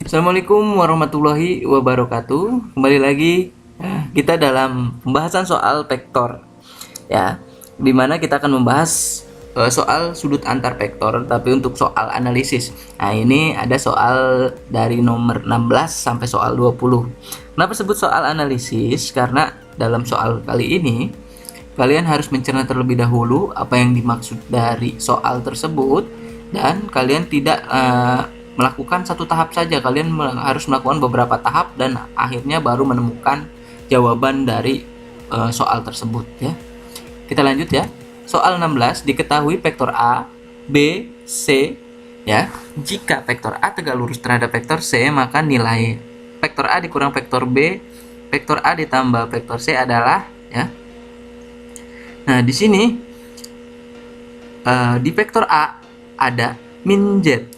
Assalamualaikum warahmatullahi wabarakatuh. Kembali lagi kita dalam pembahasan soal vektor ya, dimana kita akan membahas soal sudut antar vektor, tapi untuk soal analisis. Nah, ini ada soal dari nomor 16 sampai soal 20. Kenapa sebut soal analisis? Karena dalam soal kali ini kalian harus mencerna terlebih dahulu apa yang dimaksud dari soal tersebut, dan kalian tidak melakukan satu tahap saja. Kalian harus melakukan beberapa tahap dan akhirnya baru menemukan jawaban dari soal tersebut ya. Kita lanjut ya. Soal 16, diketahui vektor A, B, C ya. Jika vektor A tegak lurus terhadap vektor C, maka nilai vektor A dikurang vektor B, vektor A ditambah vektor C adalah ya. Nah, di sini di vektor A ada min Z.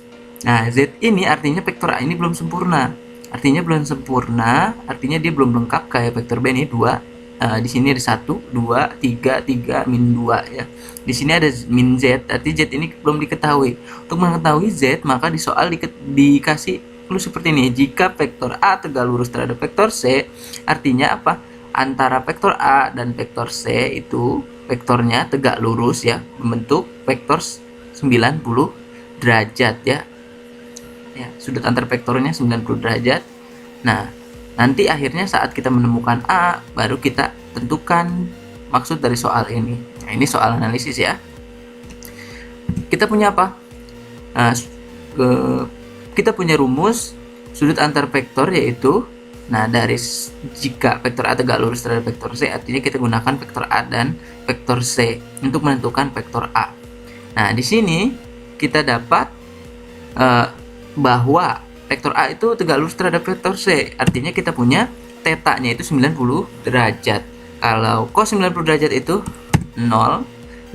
Nah, Z ini artinya vektor A ini belum sempurna. Artinya dia belum lengkap kayak vektor B ini 2. Di sini ada 1, 2, 3, 3, min 2 ya. Di sini ada min Z, arti Z ini belum diketahui. Untuk mengetahui Z, maka di soal dikasih clue seperti ini. Jika vektor A tegak lurus terhadap vektor C, artinya apa? Antara vektor A dan vektor C itu vektornya tegak lurus ya, membentuk vektor 90 derajat ya. Ya, sudut antar vektornya 90 derajat. Nah, nanti akhirnya saat kita menemukan A, baru kita tentukan maksud dari soal ini. Nah, ini soal analisis ya. Kita punya apa? Nah, kita punya rumus sudut antar vektor, yaitu jika vektor A tegak lurus terhadap vektor C, artinya kita gunakan vektor A dan vektor C untuk menentukan vektor A. Nah, di sini kita dapat bahwa vektor A itu tegak lurus terhadap vektor C, artinya kita punya theta-nya itu 90 derajat. Kalau cos 90 derajat itu 0,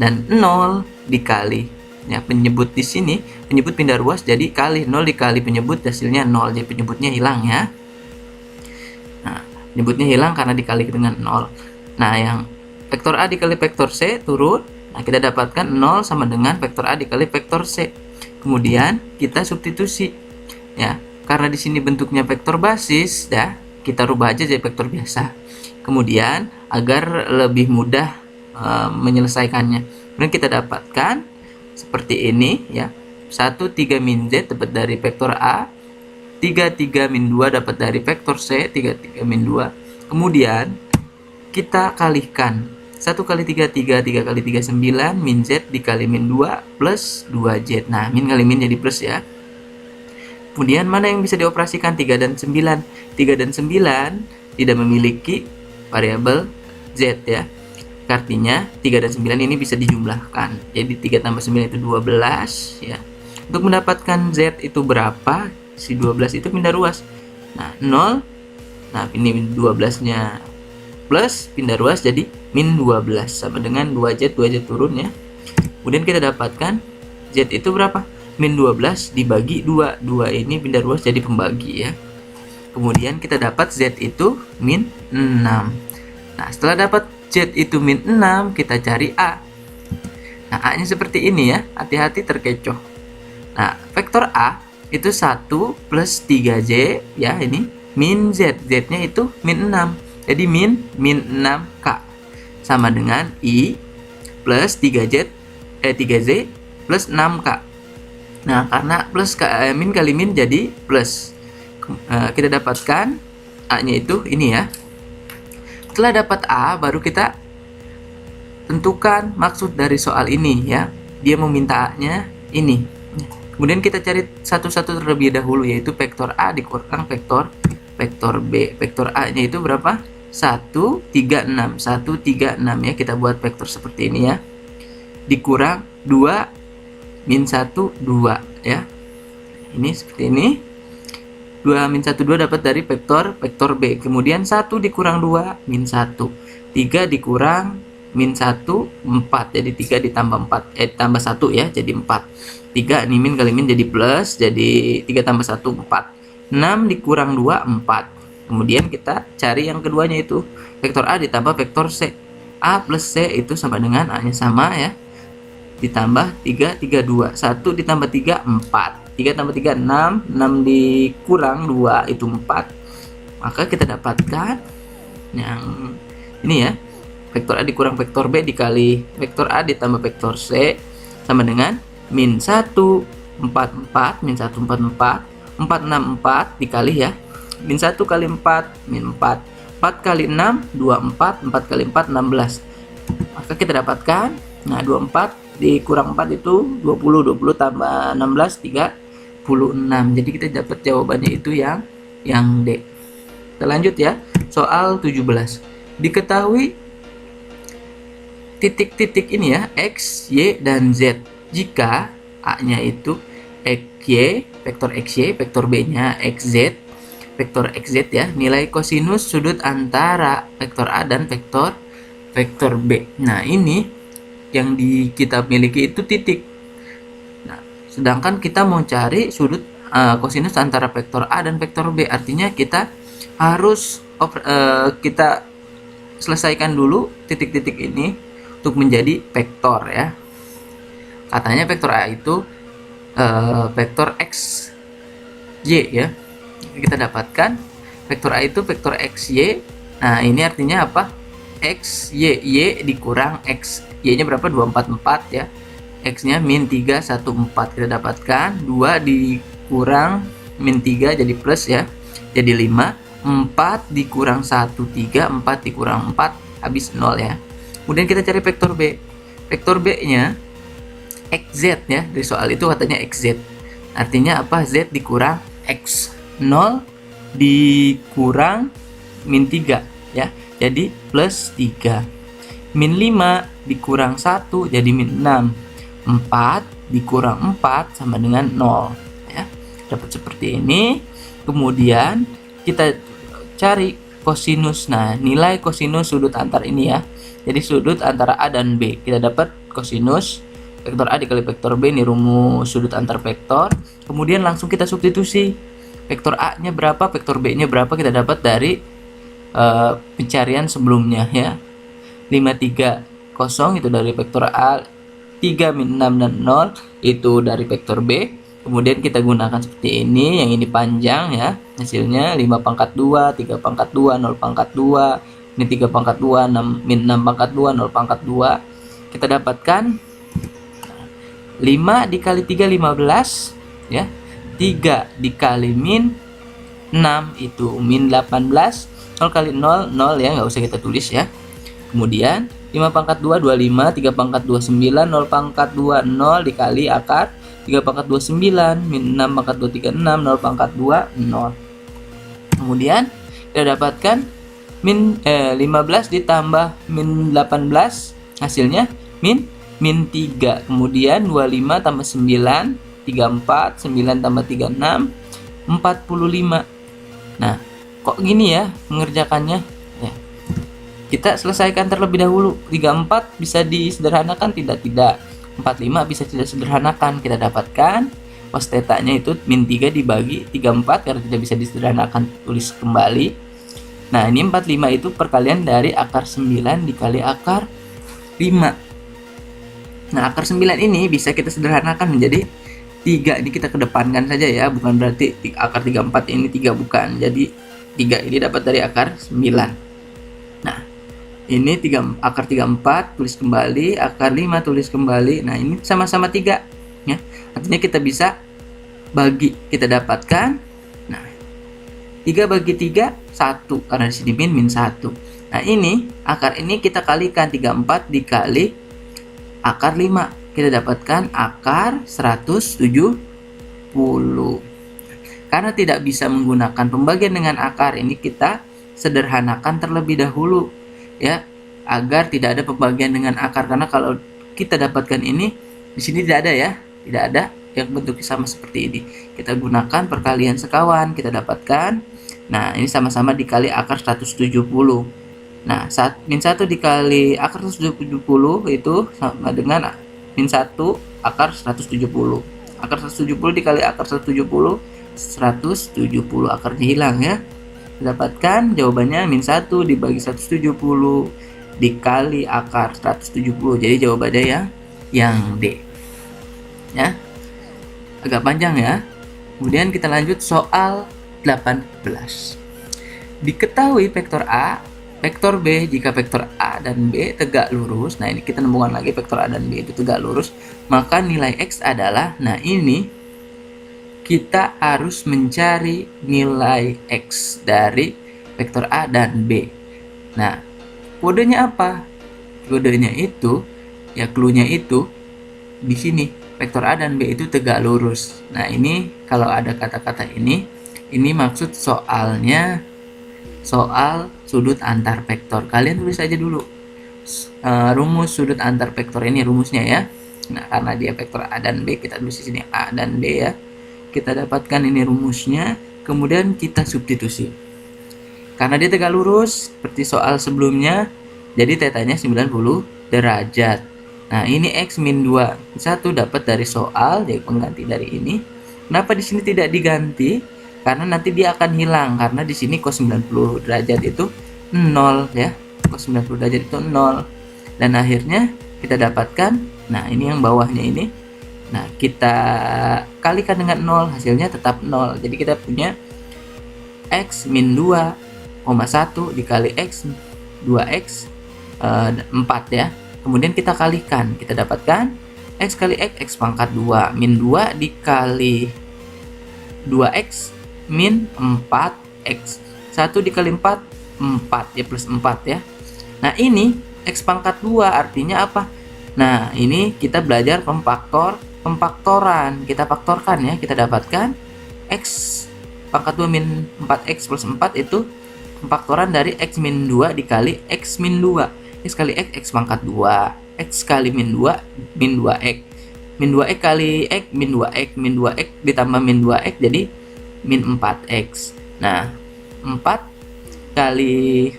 dan 0 dikali ya, penyebut di sini penyebut pindah ruas, jadi kali 0 dikali penyebut hasilnya 0, jadi penyebutnya hilang ya. Nah, penyebutnya hilang karena dikali dengan 0. Nah, yang vektor A dikali vektor C turun. Nah, kita dapatkan 0 sama dengan vektor A dikali vektor C. Kemudian kita substitusi ya, karena di sini bentuknya vektor basis ya, kita rubah aja jadi vektor biasa. Kemudian agar lebih mudah menyelesaikannya, kemudian kita dapatkan seperti ini ya. 1, 3 min Z dapat dari vektor A, 3, 3 min 2 dapat dari vektor C, 3, 3 min 2. Kemudian kita kalikan 1 kali 3, 3, 3 kali 3, 9, min Z dikali min 2 plus 2Z. Nah, min kali min jadi plus ya. Kemudian mana yang bisa dioperasikan? 3 dan 9. 3 dan 9 tidak memiliki variabel Z ya. Artinya 3 dan 9 ini bisa dijumlahkan. Jadi 3 tambah 9 itu 12 ya. Untuk mendapatkan Z itu berapa? Si 12 itu pindah ruas. Nah, 0. Nah, ini 12-nya plus pindah ruas jadi min 12 sama dengan 2Z, 2Z turun ya. Kemudian kita dapatkan Z itu berapa? Min 12 dibagi 2. 2 ini pindah ruas jadi pembagi ya. Kemudian kita dapat Z itu min 6. Nah, setelah dapat Z itu min 6, kita cari A. Nah, A nya seperti ini ya. Hati-hati terkecoh. Nah, vektor A itu 1 plus 3Z ya, ini min Z. Z nya itu min 6. Jadi min 6K sama dengan I plus 3Z plus 6K. Nah, karena plus min kali min jadi plus. Kita dapatkan A-nya itu ini ya. Setelah dapat A, baru kita tentukan maksud dari soal ini ya. Dia meminta A-nya ini. Kemudian kita cari satu-satu terlebih dahulu, yaitu vektor A dikurang vektor B. Vektor A-nya itu berapa? 1, 3, 6. 1, 3, 6 ya. Kita buat vektor seperti ini ya. Dikurang 2, min 1, 2 ya. Ini seperti ini. 2 min 1, 2 dapat dari vektor B. Kemudian 1 dikurang 2, min 1. 3 dikurang min 1, 4. Jadi 3 ditambah 4. Tambah 1 ya, jadi 4. 3 ini min kali min jadi plus. Jadi 3 tambah 1, 4. 6 dikurang 2, 4. Kemudian kita cari yang keduanya, itu vektor A ditambah vektor C. A plus C itu sama dengan A nya sama ya. Ditambah 3, 3, 2. 1 ditambah 3, 4. 3 tambah 3 6, 6 dikurang 2 itu 4. Maka kita dapatkan yang ini ya, vektor A dikurang vektor B dikali vektor A ditambah vektor C sama dengan min 1 4 4, min 1 4 4, 4 6 4 dikali ya, min 1 kali 4 min 4, 4 kali 6 24, 4 kali 4 16. Maka kita dapatkan, nah 24 dikurang 4 itu 20, 20 tambah 16 36. Jadi kita dapat jawabannya itu yang D. Kita lanjut ya, soal 17. Diketahui titik-titik ini ya, X, Y, dan Z. Jika A-nya itu XY, vektor XY, vektor B-nya XZ, vektor XZ ya, nilai kosinus sudut antara vektor A dan vektor B. Nah, ini yang kita miliki itu titik. Nah, sedangkan kita mau cari sudut kosinus antara vektor A dan vektor B. Artinya kita harus kita selesaikan dulu titik-titik ini untuk menjadi vektor ya. Katanya vektor A itu vektor X Y ya. Kita dapatkan vektor A itu vektor XY. Nah, ini artinya apa? X Y dikurang X. Y-nya berapa? 244 ya. X-nya min 314. Kita dapatkan 2 dikurang min 3 jadi plus ya. Jadi 5. 4 dikurang 1 3, 4 dikurang 4 habis 0 ya. Kemudian kita cari vektor B. Vektor B-nya XZ ya. Dari soal itu katanya XZ. Artinya apa? Z dikurang X. 0 dikurang min 3 ya. Jadi plus 3. Min 5 dikurang 1 jadi min 6. 4 dikurang 4 sama dengan 0 ya. Dapat seperti ini. Kemudian kita cari kosinus. Nah, nilai kosinus sudut antar ini ya. Jadi sudut antara A dan B. Kita dapat kosinus vektor A dikali vektor B, ini rumus sudut antar vektor. Kemudian langsung kita substitusi. Vektor A-nya berapa, vektor B-nya berapa kita dapat dari pencarian sebelumnya ya. 530 itu dari vektor A, 3 min 6 dan 0 itu dari vektor B. Kemudian kita gunakan seperti ini, yang ini panjang ya, hasilnya 5 pangkat 2, 3 pangkat 2, 0 pangkat 2, ini 3 pangkat 2, 6, min 6 pangkat 2, 0 pangkat 2. Kita dapatkan 5 dikali 3, 15 ya, 3 dikali min 6 itu min 18, 0 kali 0, 0 ya, nggak usah kita tulis ya. Kemudian 5 pangkat 2, 25, 3 pangkat 2, 9, 0 pangkat 2, 0 dikali akar 3 pangkat 2, 9, min 6 pangkat 2, 36, 0 pangkat 2, 0. Kemudian kita dapatkan min 15 ditambah min 18, hasilnya min 3. Kemudian 25 tambah 9, 34, 9 tambah 36, 45. Nah, kok gini ya mengerjakannya? Ya. Kita selesaikan terlebih dahulu. 34 bisa disederhanakan? Tidak. 45 bisa tidak sederhanakan. Kita dapatkan cos tetanya itu min 3 dibagi 34 karena tidak bisa disederhanakan, tulis kembali. Nah, ini 45 itu perkalian dari akar 9 dikali akar 5. Nah, akar 9 ini bisa kita sederhanakan menjadi 3. Ini kita kedepankan saja ya, bukan berarti akar 34 ini 3, bukan. Jadi 3 ini dapat dari akar 9. Nah, ini akar 34 tulis kembali, akar 5 tulis kembali. Nah, ini sama-sama 3 ya. Artinya kita bisa bagi, kita dapatkan. Nah, 3 bagi 3 1 karena di sini min 1. Nah, ini akar ini kita kalikan 34 dikali akar 5. Kita dapatkan akar 170. Karena tidak bisa menggunakan pembagian dengan akar, ini kita sederhanakan terlebih dahulu ya, agar tidak ada pembagian dengan akar. Karena kalau kita dapatkan ini di sini tidak ada ya, tidak ada yang bentuknya sama seperti ini. Kita gunakan perkalian sekawan, kita dapatkan. Nah, ini sama-sama dikali akar 170. Nah, min 1 dikali akar 170 itu sama dengan min 1 akar 170. Akar 170 dikali akar 170, 170, akarnya hilang ya. Dapatkan jawabannya min 1 dibagi 170 dikali akar 170. Jadi jawabannya yang D. Ya. Agak panjang ya. Kemudian kita lanjut soal 18. Diketahui vektor A, vektor B jika vektor A dan B tegak lurus. Nah, ini kita nemukan lagi vektor A dan B itu tegak lurus, maka nilai X adalah, nah ini kita harus mencari nilai X dari vektor A dan B. Nah, kodenya apa? Kodenya itu, ya clue-nya itu di sini. Vektor A dan B itu tegak lurus. Nah, ini kalau ada kata-kata ini maksud soalnya soal sudut antar vektor. Kalian tulis aja dulu rumus sudut antar vektor ini, rumusnya ya. Nah, karena dia vektor A dan B, kita tulis di sini A dan B ya. Kita dapatkan ini rumusnya, kemudian kita substitusi. Karena dia tegak lurus seperti soal sebelumnya, jadi tetanya 90 derajat. Nah, ini X min 2. Satu dapat dari soal, jadi pengganti dari ini. Kenapa di sini tidak diganti? Karena nanti dia akan hilang, karena di sini cos 90 derajat itu 0 ya. Cos 90 derajat itu 0. Dan akhirnya kita dapatkan, nah ini yang bawahnya ini. Nah, kita kalikan dengan 0, hasilnya tetap 0. Jadi kita punya X min 2,1 dikali X 2X 4 ya. Kemudian kita kalikan, kita dapatkan X kali X, X pangkat 2, min 2 dikali 2X min 4X. 1 dikali 4, 4 ya, plus 4 ya. Nah, ini X pangkat 2 artinya apa? Nah, ini kita belajar pemfaktoran. Kita faktorkan ya, kita dapatkan X pangkat 2 min 4X plus 4 itu pemfaktoran dari X min 2 dikali X min 2. X kali X, X pangkat 2. X kali min 2, min 2X. Min 2X kali X, min 2X. Min 2X ditambah min 2X jadi min 4X. Nah, 4 kali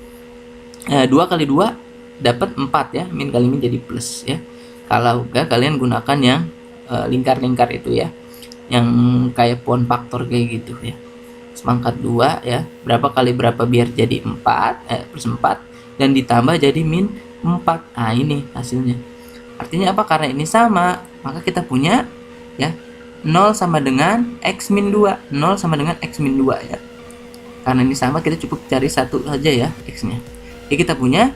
2 kali 2 dapat 4 ya. Min kali min jadi plus ya. Kalau enggak, kalian gunakan yang lingkar-lingkar itu ya. Yang kayak pohon faktor kayak gitu ya. Pangkat 2 ya. Berapa kali berapa biar jadi 4, plus 4. Dan ditambah jadi min 4. Nah, ini hasilnya. Artinya apa? Karena ini sama, maka kita punya ya 0 sama dengan X min 2. 0 sama dengan X min 2 ya. Karena ini sama, kita cukup cari satu saja ya X-nya. Jadi kita punya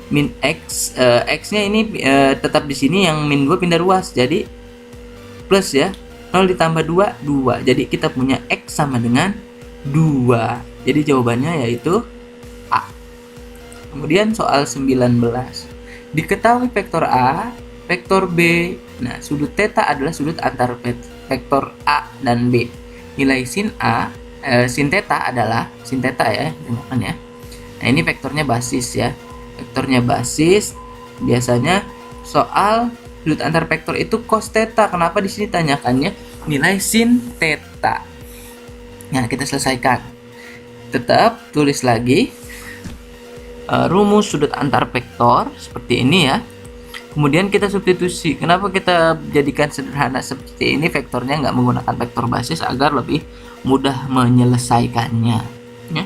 min X, X-nya ini tetap di sini, yang min 2 pindah ruas. Jadi plus ya. 0 ditambah 2, 2. Jadi kita punya X sama dengan 2. Jadi jawabannya yaitu A. Kemudian soal 19. Diketahui vektor A, vektor B. Nah, sudut theta adalah sudut antar vektor A dan B. Nilai sin A, sin theta adalah sin theta ya, tanyakan ya. Nah, ini vektornya basis ya. Vektornya basis. Biasanya soal sudut antar vektor itu cos theta. Kenapa di sini tanyakannya nilai sin theta? Nah, kita selesaikan. Tetap tulis lagi rumus sudut antar vektor seperti ini ya. Kemudian kita substitusi. Kenapa kita jadikan sederhana seperti ini? Vektornya nggak menggunakan vektor basis agar lebih mudah menyelesaikannya ya.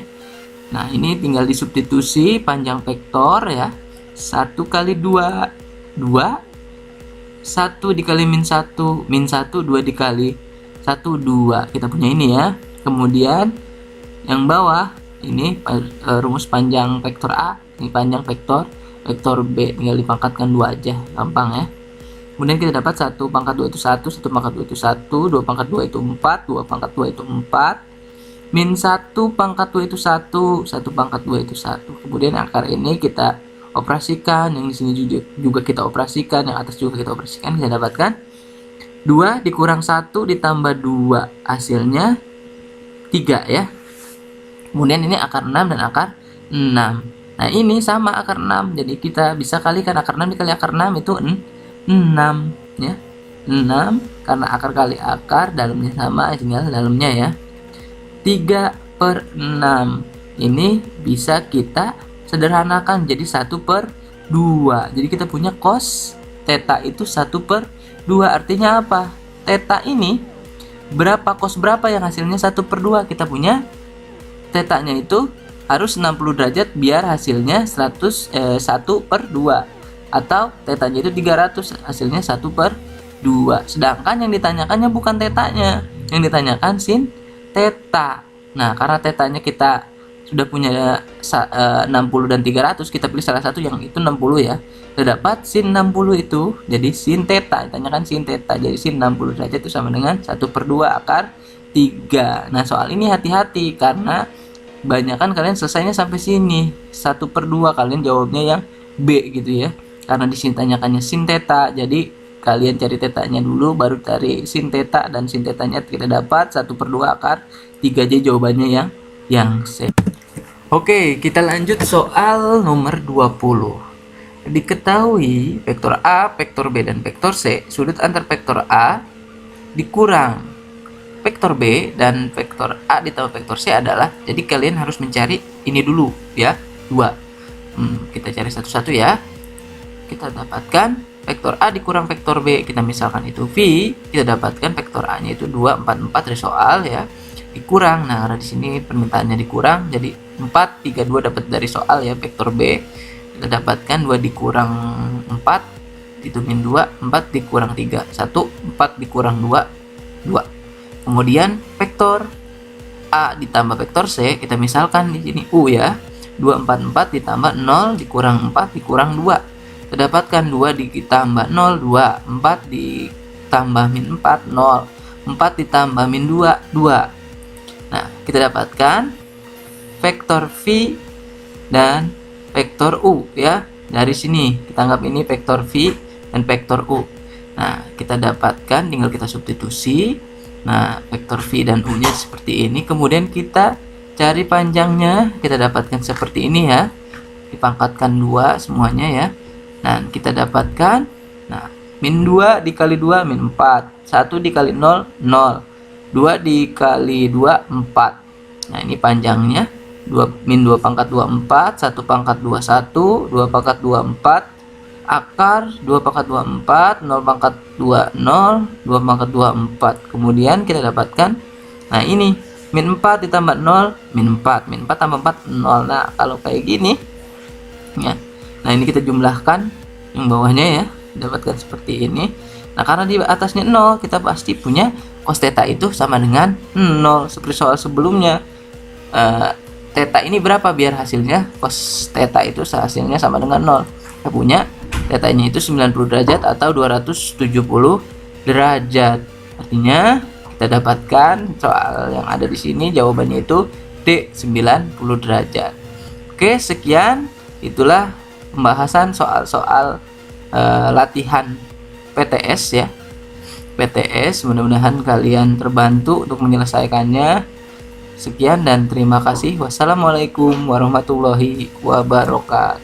Nah, ini tinggal disubstitusi panjang vektor ya. 1 kali 2, 2. 1 dikali min 1, min 1, 2 dikali 1, 2. Kita punya ini ya. Kemudian yang bawah ini rumus panjang vektor A, ini panjang vektor B, tinggal dipangkatkan 2 aja, gampang ya. Kemudian kita dapat 1 pangkat 2 itu 1, 1 pangkat 2 itu 1, 2 pangkat 2 itu 4, 2 pangkat 2 itu 4, min 1 pangkat 2 itu 1, 1 pangkat 2 itu 1. Kemudian akar ini kita operasikan, yang di sini juga kita operasikan, yang atas juga kita operasikan, kita dapatkan 2 dikurang 1 ditambah 2, hasilnya 3 ya. Kemudian ini akar 6 dan akar 6. Nah, ini sama akar 6. Jadi kita bisa kalikan akar 6 dikali akar 6 itu 6 ya. 6 karena akar kali akar, dalamnya sama, tinggal dalamnya ya. 3/6. Ini bisa kita sederhanakan jadi 1/2. Jadi kita punya cos theta itu 1/2. Artinya apa? Theta ini berapa, cos berapa yang hasilnya 1/2. Kita punya tetanya itu harus 60 derajat biar hasilnya 1/2, atau tetanya itu 300, hasilnya 1/2. Sedangkan yang ditanyakannya bukan tetanya, Yang ditanyakan sin theta. Nah, karena tetanya kita sudah punya 60 dan 300, kita pilih salah satu yang itu 60 ya. Kita dapat sin 60 itu jadi sin theta. Ditanyakan sin theta. Jadi sin 60 derajat itu sama dengan 1/2 akar 3. Nah, soal ini hati-hati karena kebanyakan kalian selesainya sampai sini 1/2, kalian jawabnya yang B gitu ya, karena di sini tanyakannya sin theta. Jadi kalian cari tetanya dulu baru cari sin theta, dan sin tetanya kita dapat 1/2 akar 3. Jadi jawabannya yang C. Oke, kita lanjut soal nomor 20. Diketahui vektor A, vektor B, dan vektor C, sudut antar vektor A dikurang vektor B dan vektor A ditambah vektor C adalah, jadi kalian harus mencari ini dulu ya, 2. Kita cari satu-satu ya. Kita dapatkan vektor A dikurang vektor B, kita misalkan itu V, kita dapatkan vektor A nya itu 2, 4, 4 dari soal ya, dikurang. Nah, karena di sini permintaannya dikurang, jadi 4, 3, 2 dapat dari soal ya. Vektor B kita dapatkan 2 dikurang 4 itu min 2, 4 dikurang 3, 1, 4 dikurang 2, 2. Kemudian vektor A ditambah vektor C, kita misalkan di sini U ya. 2, 4, 4 ditambah 0 dikurang 4 dikurang 2. Kita dapatkan 2 ditambah 0, 2. 4 ditambah min 4, 0. 4 ditambah min 2, 2. Nah, kita dapatkan vektor V dan vektor U ya. Dari sini kita anggap ini vektor V dan vektor U. Nah, kita dapatkan, tinggal kita substitusi. Nah, vektor V dan U-nya seperti ini. Kemudian kita cari panjangnya, kita dapatkan seperti ini ya. Dipangkatkan 2 semuanya ya. Nah, kita dapatkan, nah, min 2 dikali 2 min 4. 1 dikali 0, 0. 2 dikali 2, 4. Nah, ini panjangnya. 2, min 2 pangkat 2, 4. 1 pangkat 2, 1. 2 pangkat 2, 4. Akar 2 pangkat 2, 4, 0 pangkat 2, 0, 2 pangkat 2, 4. Kemudian kita dapatkan, nah ini min 4 ditambah 0, min 4, min 4 tambah 4, 0. Nah, kalau kayak gini ya, nah ini kita jumlahkan yang bawahnya ya, dapatkan seperti ini. Nah, karena di atasnya 0, kita pasti punya cos theta itu sama dengan 0 seperti soal sebelumnya. Theta ini berapa biar hasilnya cos theta itu hasilnya sama dengan 0. Kita punya tetanya itu 90 derajat atau 270 derajat. Artinya kita dapatkan soal yang ada di sini jawabannya itu D, 90 derajat. Oke, sekian itulah pembahasan soal-soal latihan PTS ya. PTS, mudah-mudahan kalian terbantu untuk menyelesaikannya. Sekian dan terima kasih. Wassalamualaikum warahmatullahi wabarakatuh.